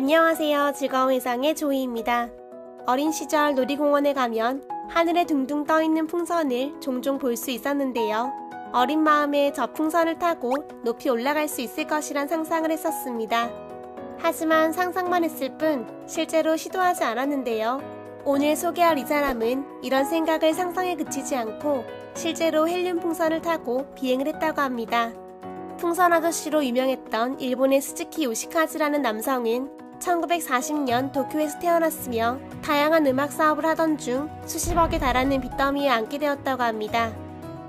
안녕하세요. 즐거운 회상의 조이입니다. 어린 시절 놀이공원에 가면 하늘에 둥둥 떠있는 풍선을 종종 볼 수 있었는데요. 어린 마음에 저 풍선을 타고 높이 올라갈 수 있을 것이란 상상을 했었습니다. 하지만 상상만 했을 뿐 실제로 시도하지 않았는데요. 오늘 소개할 이 사람은 이런 생각을 상상에 그치지 않고 실제로 헬륨 풍선을 타고 비행을 했다고 합니다. 풍선 아저씨로 유명했던 일본의 스즈키 요시카즈라는 남성은 1940년 도쿄에서 태어났으며 다양한 음악 사업을 하던 중 수십억에 달하는 빚더미에 앉게 되었다고 합니다.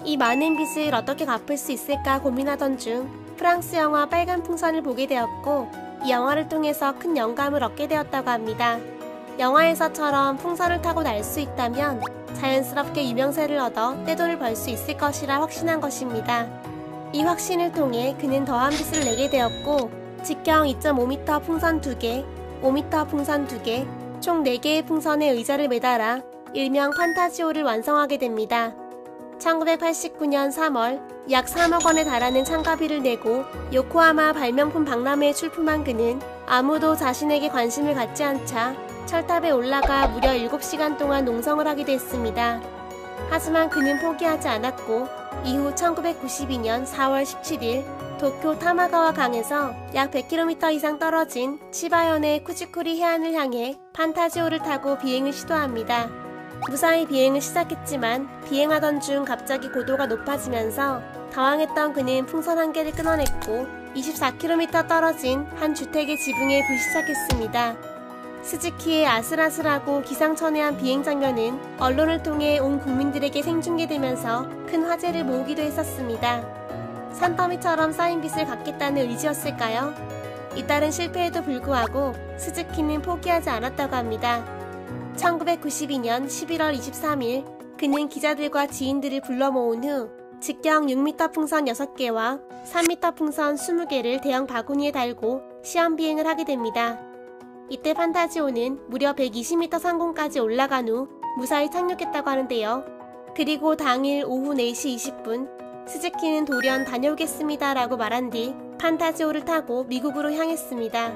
이 많은 빚을 어떻게 갚을 수 있을까 고민하던 중 프랑스 영화 빨간 풍선을 보게 되었고 이 영화를 통해서 큰 영감을 얻게 되었다고 합니다. 영화에서처럼 풍선을 타고 날 수 있다면 자연스럽게 유명세를 얻어 떼돈을 벌 수 있을 것이라 확신한 것입니다. 이 확신을 통해 그는 더한 빚을 내게 되었고 직경 2.5m 풍선 2개, 5m 풍선 2개, 총 4개의 풍선에 의자를 매달아 일명 판타지오를 완성하게 됩니다. 1989년 3월 약 3억 원에 달하는 참가비를 내고 요코하마 발명품 박람회에 출품한 그는 아무도 자신에게 관심을 갖지 않자 철탑에 올라가 무려 7시간 동안 농성을 하기도 했습니다. 하지만 그는 포기하지 않았고 이후 1992년 4월 17일 도쿄 타마가와 강에서 약 100km 이상 떨어진 치바현의 쿠지쿠리 해안을 향해 판타지오를 타고 비행을 시도합니다. 무사히 비행을 시작했지만 비행하던 중 갑자기 고도가 높아지면서 당황했던 그는 풍선 한 개를 끊어냈고 24km 떨어진 한 주택의 지붕에 불시착했습니다. 스즈키의 아슬아슬하고 기상천외한 비행 장면은 언론을 통해 온 국민들에게 생중계되면서 큰 화제를 모으기도 했었습니다. 산더미처럼 쌓인 빚을 갚겠다는 의지였을까요? 이따른 실패에도 불구하고 스즈키는 포기하지 않았다고 합니다. 1992년 11월 23일 그는 기자들과 지인들을 불러 모은 후 직경 6m 풍선 6개와 3m 풍선 20개를 대형 바구니에 달고 시험 비행을 하게 됩니다. 이때 판타지오는 무려 120m 상공까지 올라간 후 무사히 착륙했다고 하는데요. 그리고 당일 오후 4시 20분 스즈키는 돌연 다녀오겠습니다 라고 말한 뒤 판타지오를 타고 미국으로 향했습니다.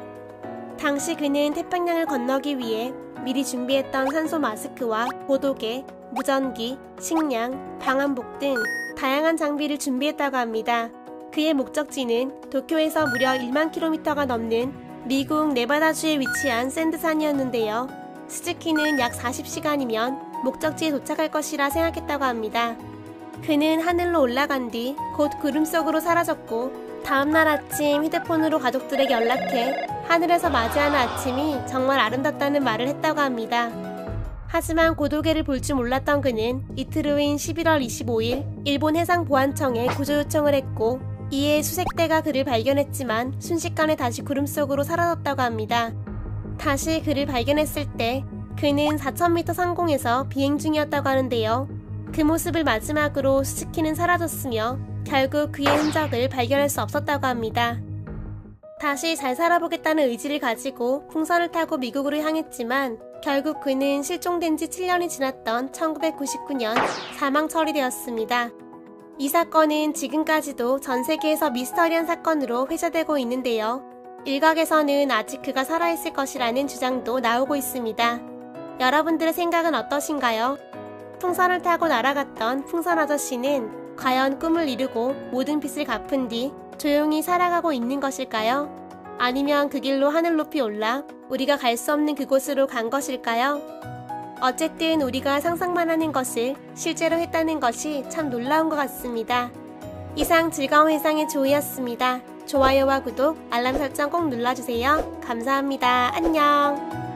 당시 그는 태평양을 건너기 위해 미리 준비했던 산소 마스크와 보도개, 무전기, 식량, 방한복 등 다양한 장비를 준비했다고 합니다. 그의 목적지는 도쿄에서 무려 1만 km가 넘는 미국 네바다주에 위치한 샌드산이었는데요. 스즈키는 약 40시간이면 목적지에 도착할 것이라 생각했다고 합니다. 그는 하늘로 올라간 뒤 곧 구름 속으로 사라졌고 다음날 아침 휴대폰으로 가족들에게 연락해 하늘에서 맞이하는 아침이 정말 아름답다는 말을 했다고 합니다. 하지만 고도계를 볼 줄 몰랐던 그는 이틀 후인 11월 25일 일본 해상보안청에 구조 요청을 했고 이에 수색대가 그를 발견했지만 순식간에 다시 구름 속으로 사라졌다고 합니다. 다시 그를 발견했을 때 그는 4000m 상공에서 비행 중이었다고 하는데요. 그 모습을 마지막으로 스즈키는 사라졌으며 결국 그의 흔적을 발견할 수 없었다고 합니다. 다시 잘 살아보겠다는 의지를 가지고 풍선을 타고 미국으로 향했지만 결국 그는 실종된 지 7년이 지났던 1999년 사망 처리되었습니다. 이 사건은 지금까지도 전 세계에서 미스터리한 사건으로 회자되고 있는데요. 일각에서는 아직 그가 살아있을 것이라는 주장도 나오고 있습니다. 여러분들의 생각은 어떠신가요? 풍선을 타고 날아갔던 풍선 아저씨는 과연 꿈을 이루고 모든 빚을 갚은 뒤 조용히 살아가고 있는 것일까요? 아니면 그 길로 하늘 높이 올라 우리가 갈 수 없는 그곳으로 간 것일까요? 어쨌든 우리가 상상만 하는 것을 실제로 했다는 것이 참 놀라운 것 같습니다. 이상 즐거운 회상의 조이였습니다. 좋아요와 구독, 알람 설정 꼭 눌러주세요. 감사합니다. 안녕.